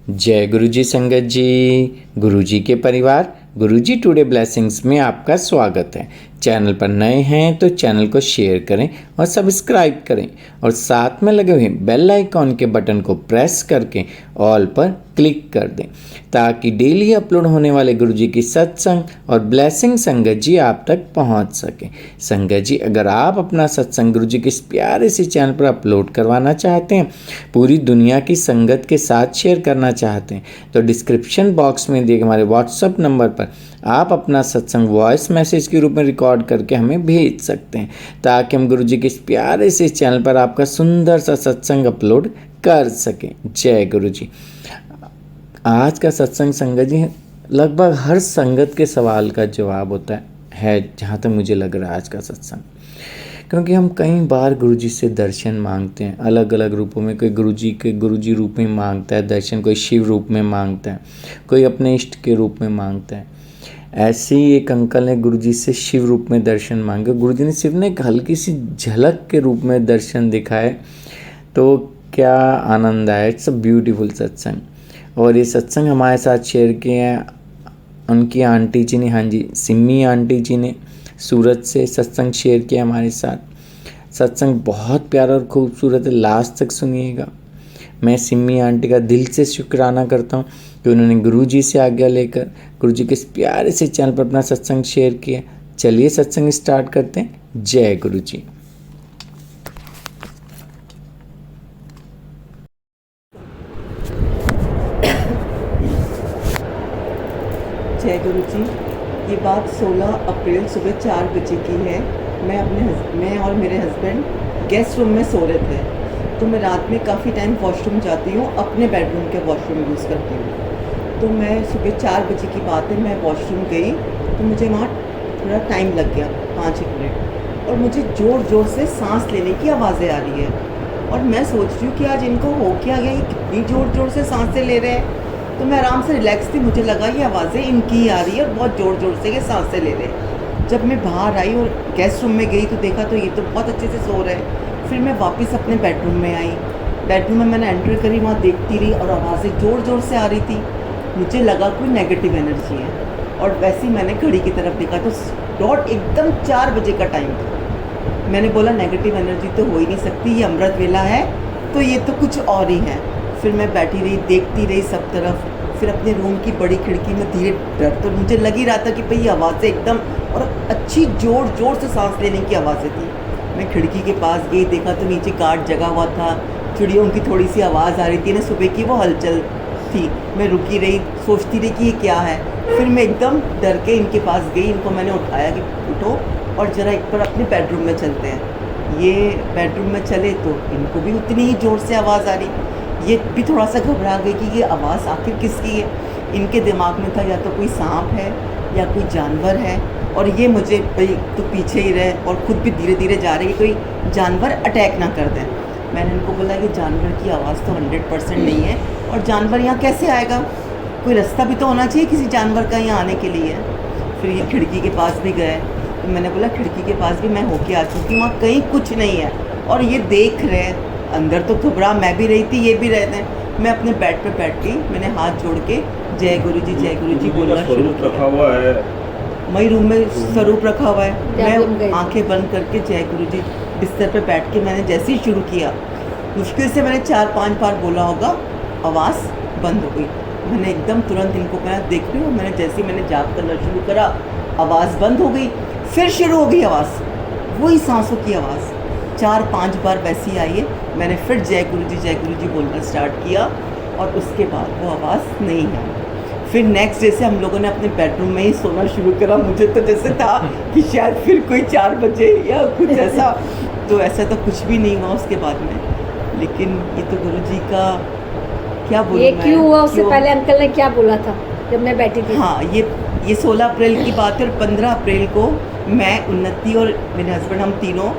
जय गुरु जी संगत जी, गुरु जी के परिवार, गुरु जी टुडे ब्लेसिंग्स में आपका स्वागत है। चैनल पर नए हैं तो चैनल को शेयर करें और सब्सक्राइब करें और साथ में लगे हुए बेल आइकॉन के बटन को प्रेस करके ऑल पर क्लिक कर दें ताकि डेली अपलोड होने वाले गुरु जी की सत्संग और ब्लेसिंग संगत जी आप तक पहुंच सके। संगत जी, अगर आप अपना सत्संग गुरु जी के इस प्यारे से चैनल पर अपलोड करवाना चाहते हैं, पूरी दुनिया की संगत के साथ शेयर करना चाहते हैं, तो डिस्क्रिप्शन बॉक्स में दिए हमारे व्हाट्सएप नंबर पर आप अपना सत्संग वॉइस मैसेज के रूप में रिकॉर्ड करके हमें भेज सकते हैं ताकि हम गुरु जी के इस प्यारे से चैनल पर आपका सुंदर सा सत्संग अपलोड कर सकें। जय गुरु जी। आज का सत्संग संगत जी लगभग हर संगत के सवाल का जवाब होता है जहाँ तक मुझे लग रहा है आज का सत्संग, क्योंकि हम कई बार गुरु जी से दर्शन मांगते हैं अलग अलग रूपों में। कोई गुरु जी रूप में मांगता है दर्शन, कोई शिव रूप में मांगता है, कोई अपने इष्ट के रूप में मांगता है। ऐसे ही एक अंकल ने गुरु जी से शिव रूप में दर्शन मांगे। गुरु जी ने सिर्फ ने एक हल्की सी झलक के रूप में दर्शन दिखाए, तो क्या आनंद आया। इट्स अ ब्यूटीफुल सत्संग। और ये सत्संग हमारे साथ शेयर किए हैं उनकी आंटी जी ने, हाँ जी, सिम्मी आंटी जी ने सूरत से सत्संग शेयर किया हमारे साथ। सत्संग बहुत प्यारा और खूबसूरत है, लास्ट तक सुनिएगा। मैं सिम्मी आंटी का दिल से शुक्राना करता हूँ कि उन्होंने गुरु जी से आज्ञा लेकर गुरु जी के इस प्यारे से चैनल पर अपना सत्संग शेयर किया। चलिए सत्संग स्टार्ट करते हैं। जय गुरु जी। जय गुरु जी। ये बात 16 अप्रैल सुबह 4 बजे की है। मैं और मेरे हस्बैंड गेस्ट रूम में सो रहे थे, तो मैं रात में काफ़ी टाइम वॉशरूम जाती हूँ, अपने बेडरूम के वॉशरूम यूज़ करती हूँ। तो मैं सुबह 4 बजे की बात है, मैं वॉशरूम गई तो मुझे वहाँ थोड़ा टाइम लग गया, 5-1 मिनट, और मुझे ज़ोर ज़ोर से सांस लेने की आवाज़ें आ रही है। और मैं सोच रही हूँ कि आज इनको हो क्या गया, ये कितनी ज़ोर ज़ोर से सांसें ले रहे हैं। तो मैं आराम से रिलैक्स थी, मुझे लगा ये आवाज़ें इनकी ही आ रही है और बहुत ज़ोर ज़ोर से ये सांसें ले रहे हैं। जब मैं बाहर आई और गेस्ट रूम में गई तो देखा तो ये तो बहुत अच्छे से सो रहे हैं। फिर मैं वापस अपने बेडरूम में आई। बेडरूम में मैंने एंटर करी, वहाँ देखती रही और आवाज़ें ज़ोर ज़ोर से आ रही थी। मुझे लगा कोई नेगेटिव एनर्जी है, और वैसे ही मैंने घड़ी की तरफ देखा तो डॉट एकदम 4 बजे का टाइम था। मैंने बोला नेगेटिव एनर्जी तो हो ही नहीं सकती, ये अमृत वेला है, तो ये तो कुछ और ही है। फिर मैं बैठी रही, देखती रही सब तरफ। फिर अपने रूम की बड़ी खिड़की में धीरे डर तो मुझे लग ही रहा था कि भाई ये आवाज़ें एकदम और अच्छी ज़ोर ज़ोर से सांस लेने की आवाज़ें थी। मैं खिड़की के पास गई, देखा तो नीचे गार्ड जगा हुआ था, चिड़ियों की थोड़ी सी आवाज़ आ रही थी ना, सुबह की वो हलचल थी। मैं रुकी रही, सोचती रही कि ये क्या है। फिर मैं एकदम डर के इनके पास गई, इनको मैंने उठाया कि उठो और ज़रा एक बार अपने बेडरूम में चलते हैं। ये बेडरूम में चले तो इनको भी उतनी ही ज़ोर से आवाज़ आ रही। ये भी थोड़ा सा घबरा गई कि ये आवाज़ आखिर किसकी है। इनके दिमाग में था या तो कोई सांप है या कोई जानवर है, और ये मुझे भाई तो पीछे ही रहे और ख़ुद भी धीरे धीरे जा रही है, कोई जानवर अटैक ना कर दें। मैंने इनको बोला कि जानवर की आवाज़ तो 100% नहीं है, और जानवर यहाँ कैसे आएगा, कोई रास्ता भी तो होना चाहिए किसी जानवर का यहाँ आने के लिए। फिर ये खिड़की के पास भी गए, तो मैंने बोला खिड़की के पास भी मैं होके आ चुकी हूँ, वहाँ कहीं कुछ नहीं है, और ये देख रहे हैं। अंदर तो घबरा मैं भी रही थी, ये भी रहे थे। मैं अपने बेड पे बैठ गई, मैंने हाथ जोड़ के जय गुरु जी बोलना शुरू किया। वही रूम में स्वरूप रखा हुआ है। मैं आंखें बंद करके जय गुरु जी बिस्तर पे बैठ के मैंने जैसे ही शुरू किया, मुश्किल से मैंने 4-5 बार बोला होगा, आवाज़ बंद हो गई। मैंने एकदम तुरंत इनको कहा देख रही हूँ, मैंने जाप करना शुरू करा, आवाज़ बंद हो गई। फिर शुरू हो गई आवाज़, वही सांसों की आवाज़ 4-5 बार वैसी आई है। मैंने फिर जय गुरु जी बोलना स्टार्ट किया, और उसके बाद वो आवाज़ नहीं है। फिर नेक्स्ट डे से हम लोगों ने अपने बेडरूम में ही सोना शुरू करा। मुझे तो जैसे था कि शायद फिर कोई 4 बजे या कुछ ऐसा, तो ऐसा तो कुछ भी नहीं हुआ उसके बाद में। लेकिन ये तो गुरु जी का क्या बोलूं, ये क्यों हुआ, उससे पहले अंकल ने क्या बोला था जब मैं बैठी थी? हाँ, ये 16 अप्रैल की बात है, और 15 अप्रैल को मैं, उन्नति और मेरे हस्बैंड, हम तीनों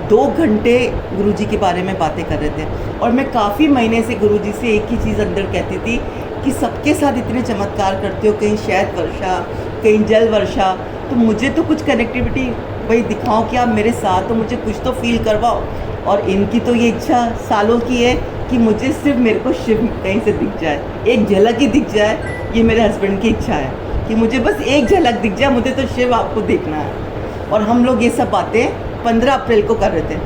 2 घंटे गुरुजी के बारे में बातें कर रहे थे। और मैं काफ़ी महीने से गुरुजी से एक ही चीज़ अंदर कहती थी कि सबके साथ इतने चमत्कार करते हो, कहीं शहद वर्षा, कहीं जल वर्षा, तो मुझे तो कुछ कनेक्टिविटी भाई दिखाओ कि आप मेरे साथ हो, मुझे कुछ तो फील करवाओ। और इनकी तो ये इच्छा सालों की है कि मुझे सिर्फ मेरे को शिव कहीं से दिख जाए, एक झलक ही दिख जाए। ये मेरे हस्बैंड की इच्छा है कि मुझे बस एक झलक दिख जाए, मुझे तो शिव आपको देखना है। और हम लोग ये सब बातें 15 अप्रैल को कर रहे थे।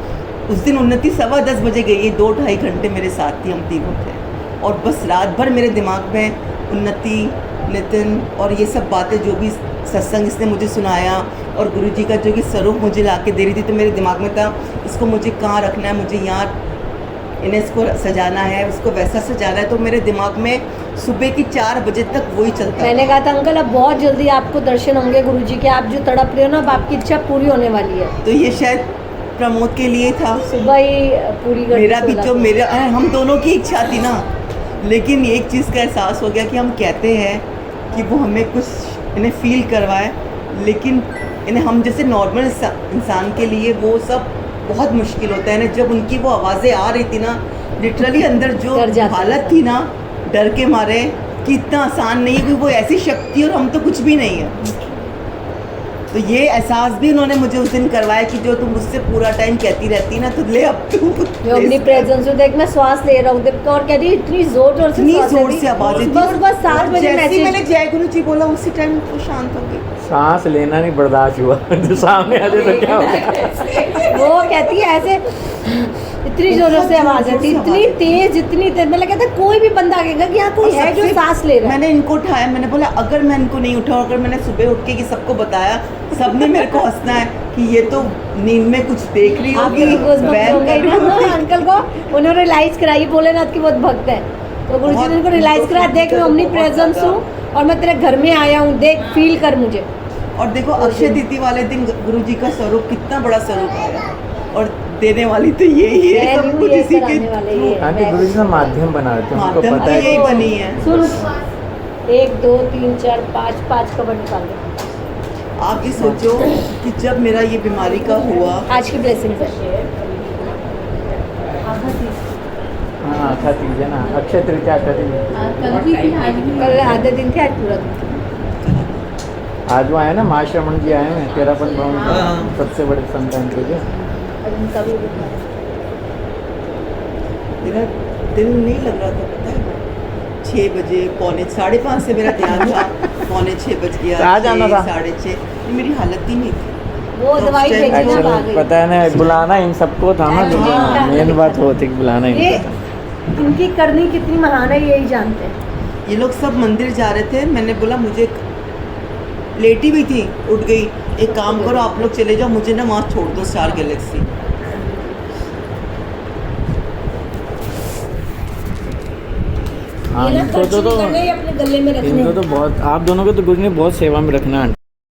उस दिन उन्नति 10:15 बजे गई, 2-2.5 घंटे मेरे साथ थी, हम तीनों थे। और बस रात भर मेरे दिमाग में उन्नति, नितिन और ये सब बातें, जो भी सत्संग इसने मुझे सुनाया और गुरुजी का जो कि स्वरूप मुझे ला के दे रही थी, तो मेरे दिमाग में था इसको मुझे कहाँ रखना है, मुझे यहाँ इन्हें इसको सजाना है, उसको वैसा सजाना है। तो मेरे दिमाग में सुबह की 4 बजे तक वही चलता है। मैंने कहा था अंकल अब बहुत जल्दी आपको दर्शन होंगे गुरुजी के, आप जो तड़प रहे हो ना अब आपकी इच्छा पूरी होने वाली है। तो ये शायद प्रमोद के लिए था, सुबह ही पूरी कर दी मेरा भी 16 जो को। मेरा हम दोनों की इच्छा थी ना। लेकिन एक चीज़ का एहसास हो गया कि हम कहते हैं कि वो हमें कुछ इन्हें फील करवाए, लेकिन इन्हें हम जैसे नॉर्मल इंसान के लिए वो सब बहुत मुश्किल होता है ना। जब उनकी वो आवाज़ें आ रही थी ना, लिटरली अंदर जो डर जाता हालत थी ना, डर के मारे कि इतना आसान नहीं है, कि वो ऐसी शक्ति और हम तो कुछ भी नहीं है। तो ये एहसास भी उन्होंने मुझे उस दिन करवाया कि जो तुम मुझसे पूरा टाइम कहती रहती ना, तो ले अब तू जो अपनी प्रेजेंस में देख, मैं श्वास ले रहा हूँ देख और कह रही इतनी जोर जोर से इतनी श्वास जोर ले से आवाज़ रही। थी। सुबह सुबह 7 बजे जैसे ही मैंने मैसेज, जय गुरु जी बोला, उसी टाइम वो शांत हो गई। सांस लेना नहीं बर्दाश्त हुआ जो सामने आ जाए तो क्या होगा। वो कहती है ऐसे इतनी जोर से आवाज आती, इतनी तेज मतलब कहता है कोई भी बंदा आएगा कि यहाँ कोई और है जो सबसे- सांस ले रहा है। मैंने इनको उठाया, मैंने बोला अगर मैं इनको नहीं उठाऊँ, अगर मैंने सुबह उठ के कि सबको बताया, सबने मेरे को हंसना है कि ये तो नींद में कुछ देख रही आपके होगी, भी गोज़बम्प्स वहम हो गए कर रही ना होगी। अंकल को, उन्होंने रियलाइज कराई भोलेनाथ की बहुत भक्त है, तो गुरुजी ने उनको रियलाइज करा, देख मैं ओमनी प्रेजेंस हूँ और मैं तेरे घर में आया हूँ, देख फील कर मुझे। और देखो अक्षय तृतीया वाले दिन गुरु जी का स्वरूप कितना बड़ा स्वरूप आया, और देने वाली तो ये ही है, मैं सब हूँ कुछ ये इसी के कराने वाले ये। हाँ कि गुरु जी ने माध्यम बना रहे थे, उनको माध्यम पता तो है यही कि- बनी है। सुन 1 2 3 4 5 कवर निकाल दे। आप ये सोचो कि जब मेरा ये बीमारी का हुआ, आज की ब्लेसिंग है। हाँ था तीज है ना, अक्षय तृतीया का दिन। कल आधे दिन थे, आज पूरा दिन। आज वो आए ना महाश्रमण जी आए हैं 13 हाँ। सबसे बड़े संतान के लिए। आज उनका भी मेरा दिल नहीं लग रहा था, पता है 6 बजे 5:45 से मेरा ध्यान था, 5:45 बज गया, आ जाना था। 6:30, मेरी हालत ही नहीं थी। वो तो दवाई उस टाइम भेजी ना एक्चुअली आ गई। पता है ना, बुलाना इन सबको था ना, हाँ। मेन बात वो थी कि बुलाना ये इनको था। इनकी करनी कितनी महान है यही जानते हैं। ये लोग सब मंदिर जा रहे थे, मैंने बोला मुझे लेटी भी थी, उठ गई, एक काम करो आप लोग चले जाओ, मुझे ना वहाँ छोड़ दो स्टार गैलेक्सी। हाँ ये ना इनको खर्च तो नहीं करना, ये अपने गले में रखने इनको तो बहुत, आप दोनों को तो गुरु ने बहुत सेवा में रखना है।